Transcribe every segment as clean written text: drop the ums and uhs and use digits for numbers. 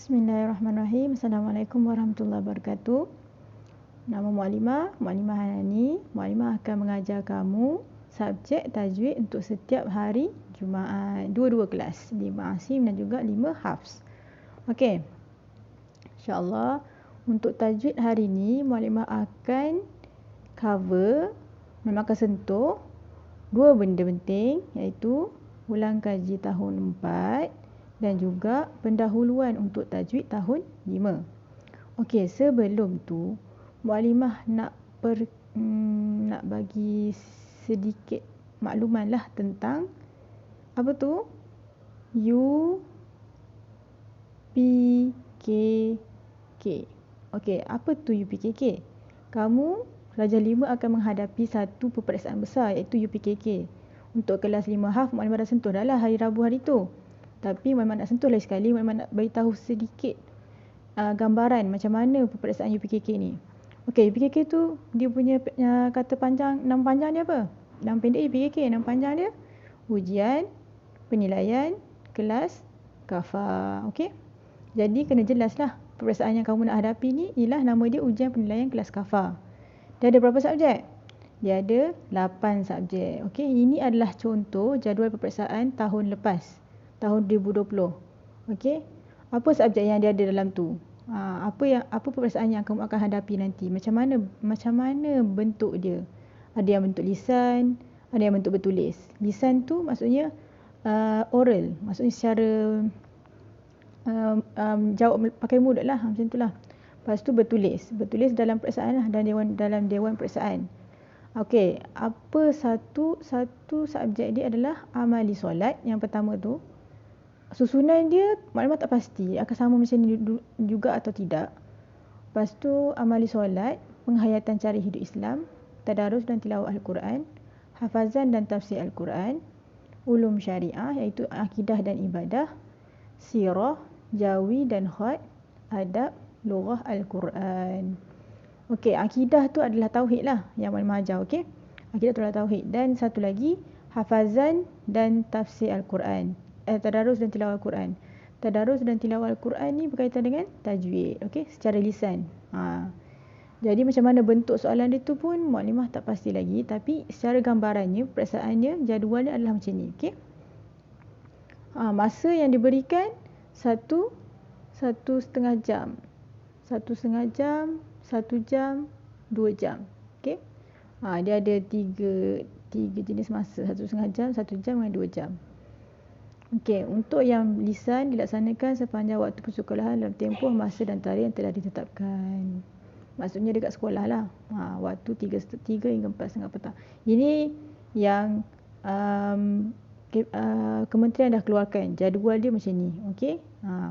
Bismillahirrahmanirrahim. Assalamualaikum warahmatullahi wabarakatuh. Nama Muallimah Hanani. Muallimah akan mengajar kamu subjek tajwid untuk setiap hari Jumaat. Dua-dua kelas, 5 Asim dan juga 5 Hafs. Okey. InsyaAllah untuk tajwid hari ini Muallimah akan cover, memang akan sentuh dua benda penting, iaitu ulang kaji tahun 4 dan juga pendahuluan untuk tajwid tahun 5. Okey, sebelum tu Muallimah nak bagi sedikit makluman lah tentang apa tu UPKK. Okey, apa tu UPKK? Kamu Darjah 5 akan menghadapi satu peperiksaan besar, iaitu UPKK. Untuk kelas 5 Haf, Muallimah dah sentuh dah lah hari Rabu hari tu. Tapi memang nak sentuh lagi sekali, memang nak beritahu sedikit gambaran macam mana peperiksaan UPKK ni. Okey, UPKK tu dia punya kata panjang, nama panjang dia apa? Nama pendek UPKK, nama panjang dia Ujian Penilaian Kelas Kafa. Okey. Jadi kena jelaslah peperiksaan yang kamu nak hadapi ni ialah nama dia Ujian Penilaian Kelas Kafa. Dia ada berapa subjek? Dia ada 8 subjek. Okey, ini adalah contoh jadual peperiksaan tahun lepas. Tahun 2020. Okey. Apa subjek yang dia ada dalam tu? Apa peperiksaan yang kamu akan hadapi nanti? Macam mana bentuk dia? Ada yang bentuk lisan, ada yang bentuk bertulis. Lisan tu maksudnya oral, maksudnya secara jawab pakai mulut lah, macam itulah. Lepas tu bertulis dalam peperiksaan lah, dalam dewan peperiksaan. Okey, apa satu subjek dia adalah amali solat yang pertama tu. Susunan dia Muallimah tak pasti akan sama macam ni juga atau tidak. Lepas tu amali solat, penghayatan cara hidup Islam, tadarus dan tilawah Al-Quran, hafazan dan tafsir Al-Quran, ulum syariah iaitu akidah dan ibadah, sirah, jawi dan khat, adab, lughah Al-Quran. Okey, akidah tu adalah tauhid lah yang Muallimah ajar. Okey, akidah tu adalah tauhid. Dan satu lagi hafazan dan tafsir Al-Quran, tadarus dan tilawah Al-Quran. Tadarus dan tilawah Al-Quran ni berkaitan dengan tajwid, okey, secara lisan. Jadi macam mana bentuk soalan dia tu pun Muallimah tak pasti lagi, tapi secara gambarannya, peperiksaannya, jadualnya adalah macam ni, okey. Masa yang diberikan 1.5 jam. 1.5 jam, 1 jam, 2 jam. Okey. Dia ada tiga jenis masa, 1.5 jam, 1 jam dengan 2 jam. Okey, untuk yang lisan dilaksanakan sepanjang waktu persekolahan dalam tempoh masa dan tarikh yang telah ditetapkan. Maksudnya dekat sekolah lah. Waktu 3 hingga 4.30 petang. Ini yang kementerian dah keluarkan. Jadual dia macam ni. Okey.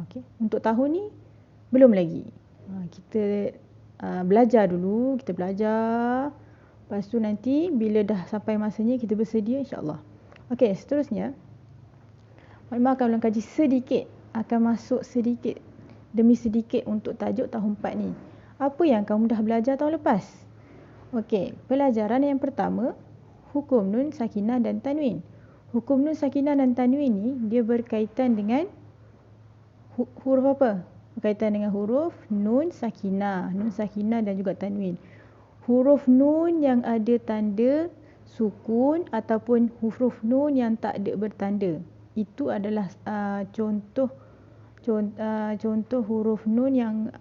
Okey. Untuk tahun ni belum lagi. Kita belajar dulu. Kita belajar. Lepas tu nanti bila dah sampai masanya kita bersedia, insyaAllah. Okey, seterusnya Muallimah akan ulang kaji sedikit, akan masuk sedikit demi sedikit untuk tajuk tahun 4 ni. Apa yang kamu dah belajar tahun lepas? Okey, pelajaran yang pertama, hukum nun, sakinah dan tanwin. Hukum nun, sakinah dan tanwin ni dia berkaitan dengan huruf apa? Berkaitan dengan huruf nun, sakinah dan juga tanwin. Huruf nun yang ada tanda sukun ataupun huruf nun yang tak ada bertanda. Itu adalah contoh huruf nun yang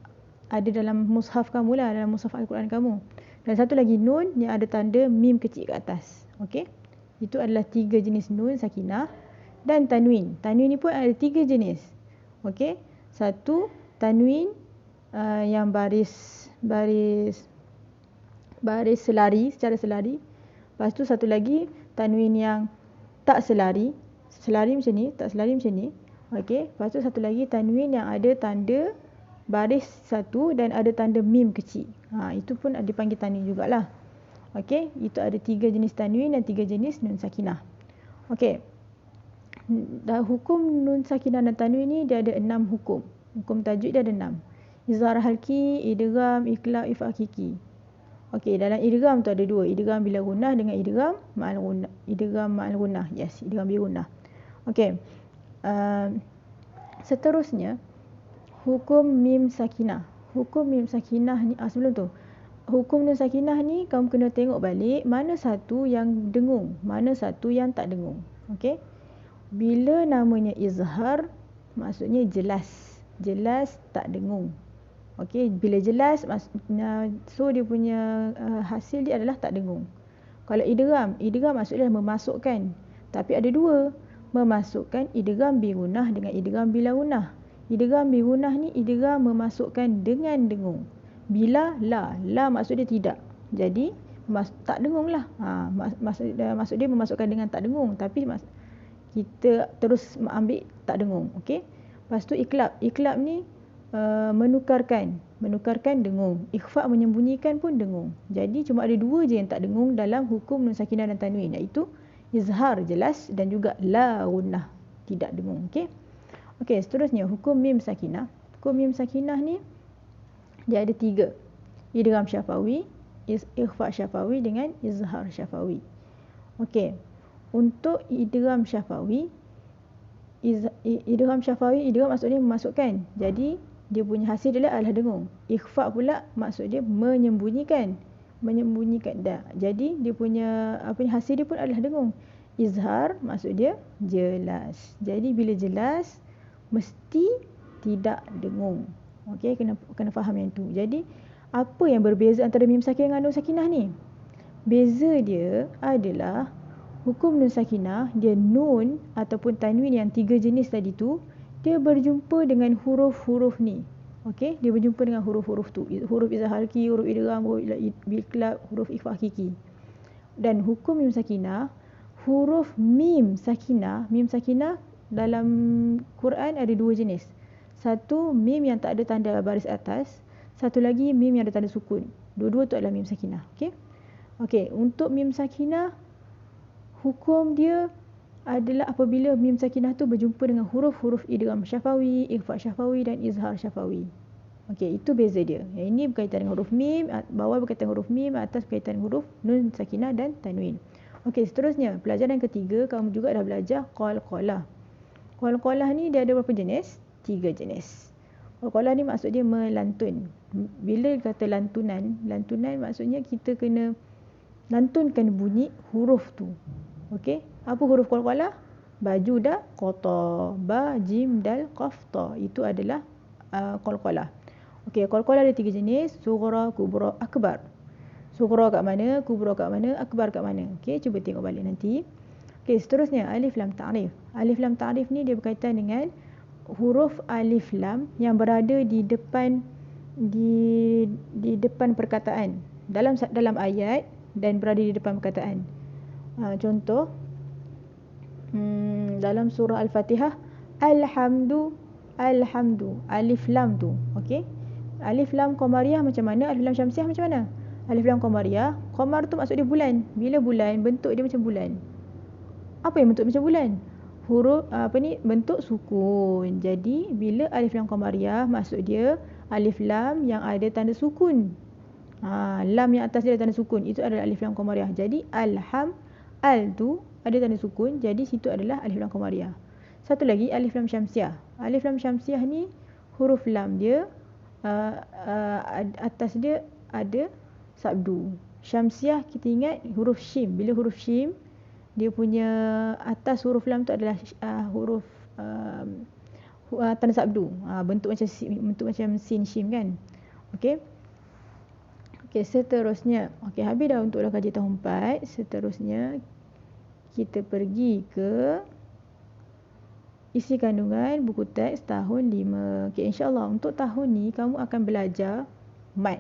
ada dalam mushaf kamu lah, dalam mushaf Al-Quran kamu. Dan satu lagi nun yang ada tanda mim kecil ke atas. Okey. Itu adalah 3 jenis nun, sakinah dan tanwin. Tanwin ni pun ada 3 jenis. Okey. Satu, tanwin yang baris selari, secara selari. Lepas tu satu lagi tanwin yang tak selari. Selari macam ni, tak selari macam ni. Okey. Lepas tu satu lagi tanwin yang ada tanda baris satu dan ada tanda mim kecil. Itu pun dipanggil tanwin jugalah. Okey. Itu ada 3 jenis tanwin dan 3 jenis nun sakinah. Okey. Hukum nun sakinah dan tanwin ni dia ada 6 hukum. Hukum tajwid dia ada 6. Izhar halki, idgham, iqlab, ifa hakiki. Okey, dalam idgham tu ada 2. Idgham bila gunnah dengan idgham ma'al gunnah. Idgham ma'al gunnah. Yes, idgham bila gunnah. Okey. Seterusnya hukum mim sakinah. Hukum mim sakinah ni, sebelum tu, hukum nun sakinah ni kamu kena tengok balik mana satu yang dengung, mana satu yang tak dengung. Okey. Bila namanya izhar, maksudnya jelas. Jelas tak dengung. Okey, bila jelas maksudnya, so dia punya hasil dia adalah tak dengung. Kalau idgham, idgham maksudnya memasukkan. Tapi ada dua, memasukkan idgham bi gunnah dengan idgham bila gunnah. Idgham bi gunnah ni idgham memasukkan dengan dengung. Bila la maksud dia tidak. Jadi tak dengung lah. Maksud dia memasukkan dengan tak dengung, tapi kita terus ambil tak dengung. Okey. Lepas tu iklab. Iklab ni menukarkan dengung. Ikhfa menyembunyikan pun dengung. Jadi cuma ada dua je yang tak dengung dalam hukum nun sakinah dan tanwin, iaitu izhar jelas dan juga la gunnah tidak dengung. Okey. Okey, seterusnya hukum mim sakinah. Hukum mim sakinah ni dia ada 3. Idgham syafawi, ikhfa syafawi dengan izhar syafawi. Okey. Untuk idgham syafawi, idgham maksudnya memasukkan. Jadi dia punya hasil dia adalah dengung. Ikhfa pula maksud dia menyembunyikan. Menyembunyikan dah. Jadi dia punya hasil dia pun adalah dengung. Izhar maksud dia jelas. Jadi bila jelas mesti tidak dengung. Okey, kena faham yang tu. Jadi apa yang berbeza antara mim sakinah dengan nun sakinah ni? Beza dia adalah hukum nun sakinah, dia nun ataupun tanwin yang 3 jenis tadi tu, dia berjumpa dengan huruf-huruf ni. Okey, dia berjumpa dengan huruf-huruf tu. Huruf izhar hakiki, huruf idgham, huruf iklab, huruf ikhfa hakiki. Dan hukum mim sakinah, huruf mim sakinah dalam Quran ada 2 jenis. Satu mim yang tak ada tanda baris atas, satu lagi mim yang ada tanda sukun. Dua-dua tu adalah mim sakinah. Okey. Okey, untuk mim sakinah, hukum dia adalah apabila mim sakinah tu berjumpa dengan huruf-huruf idgham syafawi, ikhfa syafawi dan izhar syafawi. Okey, itu beza dia. Yang ini berkaitan dengan huruf mim, bawah berkaitan dengan huruf mim, atas berkaitan dengan huruf nun sakinah dan tanwin. Okey, seterusnya pelajaran ketiga, kamu juga dah belajar qalqalah. Qalqalah ni dia ada berapa jenis? 3 jenis. Qalqalah ni maksud dia melantun. Bila kata lantunan maksudnya kita kena lantunkan bunyi huruf tu. Okey, apa huruf qalqalah? Baju dah, qata, ba, jim, dal, qaf, ta. Itu adalah qalqalah. Okey, qalqalah ada 3 jenis, sughra, kubra, akbar. Sughra kat mana, kubra kat mana, akbar kat mana. Okey, cuba tengok balik nanti. Okey, seterusnya alif lam ta'rif. Alif lam ta'rif ni dia berkaitan dengan huruf alif lam yang berada di depan perkataan dalam ayat dan berada di depan perkataan. Contoh dalam surah Al-Fatihah, alhamdu, alif lam tu. Okey, alif lam qamariyah macam mana, alif lam syamsiah macam mana? Alif lam qamariyah, qamar tu maksud dia bulan. Bila bulan, bentuk dia macam bulan. Apa yang bentuk macam bulan? Huruf bentuk sukun. Jadi bila alif lam qamariyah, maksud dia alif lam yang ada tanda sukun. Lam yang atas dia ada tanda sukun, itu adalah alif lam qamariyah. Jadi al tu ada tanda sukun, jadi situ adalah alif lam qamariyah. Satu lagi alif lam syamsiah. Alif lam syamsiah ni huruf lam dia atas dia ada sabdu. Syamsiah kita ingat huruf shim. Bila huruf shim, dia punya atas huruf lam tu adalah huruf tanda sabdu. Bentuk macam sin shim kan. Okey. Okey, seterusnya. Okey, habis dah untuk kaji tahun 4. Seterusnya kita pergi ke isi kandungan buku teks tahun 5. Okey, insya-Allah untuk tahun ni kamu akan belajar mat.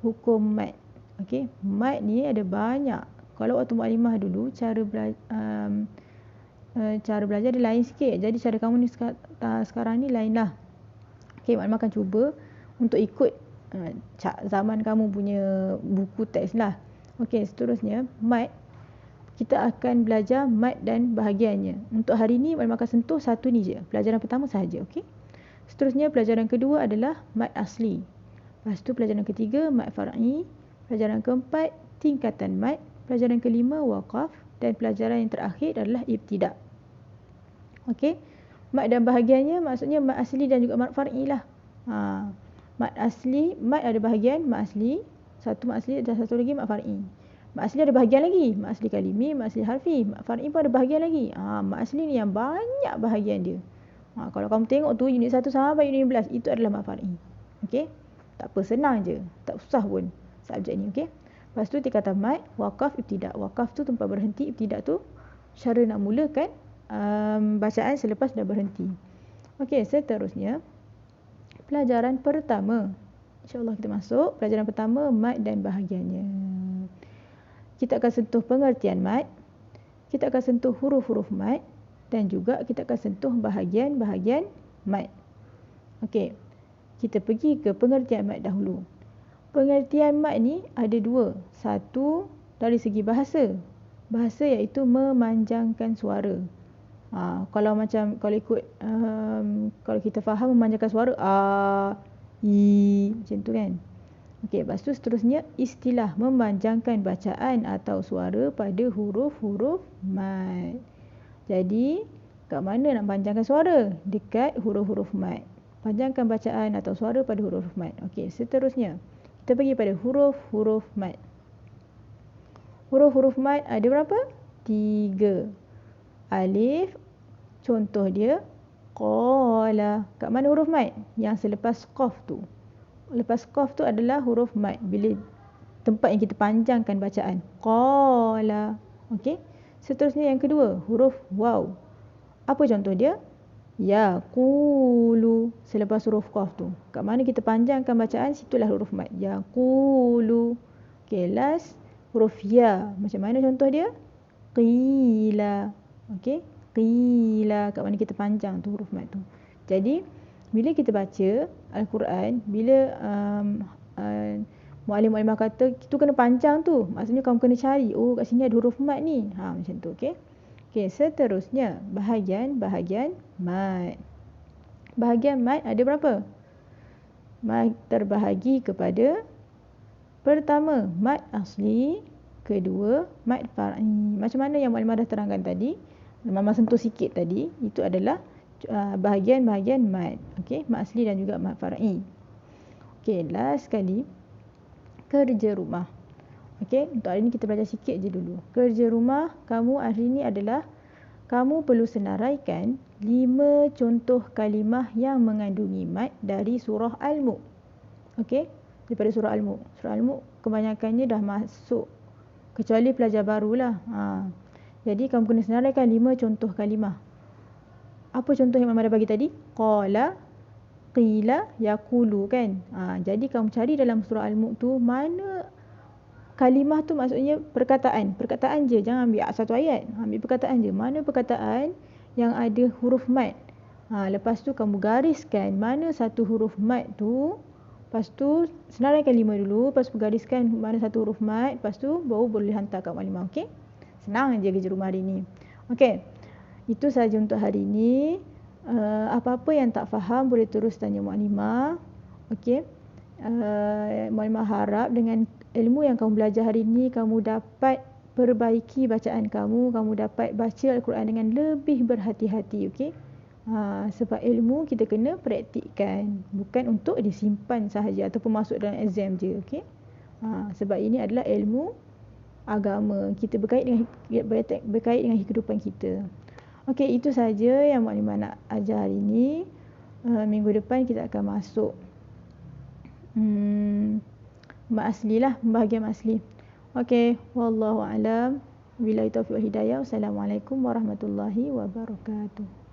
Hukum mat. Okey, mat ni ada banyak. Kalau waktu mukadimah dulu cara belajar dia lain sikit. Jadi cara kamu ni sekarang ni lainlah. Okey, maknanya akan cuba untuk ikut zaman kamu punya buku teks lah. Okey, seterusnya mat. Kita akan belajar mat dan bahagiannya. Untuk hari ni maknanya akan sentuh satu ni je. Pelajaran pertama sahaja. Okey. Seterusnya pelajaran kedua adalah mat asli. Lepas tu pelajaran ketiga mat far'i. Pelajaran keempat tingkatan mat. Pelajaran kelima waqaf dan pelajaran yang terakhir adalah ibtida'. Okey. Mad dan bahagiannya maksudnya mad asli dan juga mad far'i lah. Mad asli, mad ada bahagian, mad asli, satu mad asli dan satu lagi mad far'i. Mad asli ada bahagian lagi, mad asli kalimi, mad asli harfi, mad far'i pun ada bahagian lagi. Mad asli ni yang banyak bahagian dia. Kalau kamu tengok tu unit 1 sampai unit 15 itu adalah mad far'i. Okey? Tak apa, senang je. Tak susah pun subjek ni, okey? Lepas tu dia kata mad, waqaf, ibtida'. Waqaf tu tempat berhenti, ibtida' tu cara nak mulakan bacaan selepas dah berhenti. Okey, seterusnya pelajaran pertama. InsyaAllah kita masuk pelajaran pertama, mad dan bahagiannya. Kita akan sentuh pengertian mad, kita akan sentuh huruf-huruf mad dan juga kita akan sentuh bahagian-bahagian mad. Okey, kita pergi ke pengertian mad dahulu. Pengertian mad ni ada dua. Satu dari segi bahasa. Bahasa iaitu memanjangkan suara. Kalau ikut kalau kita faham memanjangkan suara i macam tu kan. Okey, lepas tu seterusnya istilah memanjangkan bacaan atau suara pada huruf-huruf mad. Jadi kat mana nak panjangkan suara? Dekat huruf-huruf mad. Panjangkan bacaan atau suara pada huruf mad. Okey, seterusnya kita pergi pada huruf-huruf mad. Huruf-huruf mad ada berapa? 3. Alif, contoh dia qala. Kat mana huruf mad? Yang selepas qaf tu. Lepas qaf tu adalah huruf mad. Bila tempat yang kita panjangkan bacaan. Qala. Okey. Seterusnya yang kedua, huruf waw. Apa contoh dia? Yaqulu. Selepas huruf qaf tu. Kat mana kita panjangkan bacaan, situlah huruf mad. Yaqulu. Okey, last huruf ya. Macam mana contoh dia? Qila. Okey. Qila. Kat mana kita panjang tu huruf mad tu. Jadi bila kita baca Al-Quran, bila muallim-muallimah kata tu kena panjang tu, maksudnya kamu kena cari, oh kat sini ada huruf mad ni. Macam tu, okey. Okey, seterusnya bahagian-bahagian mad. Bahagian mad ada berapa? Mad terbahagi kepada pertama, mad asli, kedua, mad far'i. Macam mana yang muallimah dah terangkan tadi, Mama sentuh sikit tadi, itu adalah bahagian-bahagian mad. Okey, mad asli dan juga mad far'i. Okey, last sekali kerja rumah. Okey, untuk hari ni kita belajar sikit je dulu. Kerja rumah kamu hari ni adalah kamu perlu senaraikan 5 contoh kalimah yang mengandungi mad dari surah Al-Mulk. Okey, daripada surah Al-Mulk. Surah Al-Mulk kebanyakannya dah masuk, kecuali pelajar barulah. Jadi kamu kena senaraikan 5 contoh kalimah. Apa contoh yang Mama dah bagi tadi? Qala, qila, yaqulu kan. Jadi kamu cari dalam surah Al-Mulk tu mana kalimah tu, maksudnya perkataan. Perkataan je, jangan ambil satu ayat. Ambil perkataan je. Mana perkataan yang ada huruf mad. Lepas tu kamu gariskan mana satu huruf mad tu. Lepas tu senaraikan 5 dulu. Lepas tu gariskan mana satu huruf mad. Lepas tu baru boleh hantar kat maklimah. Okey? Senang je kerja rumah hari ni. Okey. Itu sahaja untuk hari ni. Apa-apa yang tak faham boleh terus tanya maklimah. Okey. Maklimah harap dengan ilmu yang kamu belajar hari ni, kamu dapat perbaiki bacaan kamu. Kamu dapat baca Al-Quran dengan lebih berhati-hati. Okey. Sebab ilmu kita kena praktikkan. Bukan untuk disimpan sahaja ataupun masuk dalam exam je. Okey. Sebab ini adalah ilmu agama. Kita berkait dengan kehidupan kita. Okey, itu saja yang maklimah nak ajar hari ni. Minggu depan kita akan masuk mad asli lah, bahagian mad asli. Okey, wallahu alam. Billahi taufiq wal hidayah. Wassalamualaikum warahmatullahi wabarakatuh.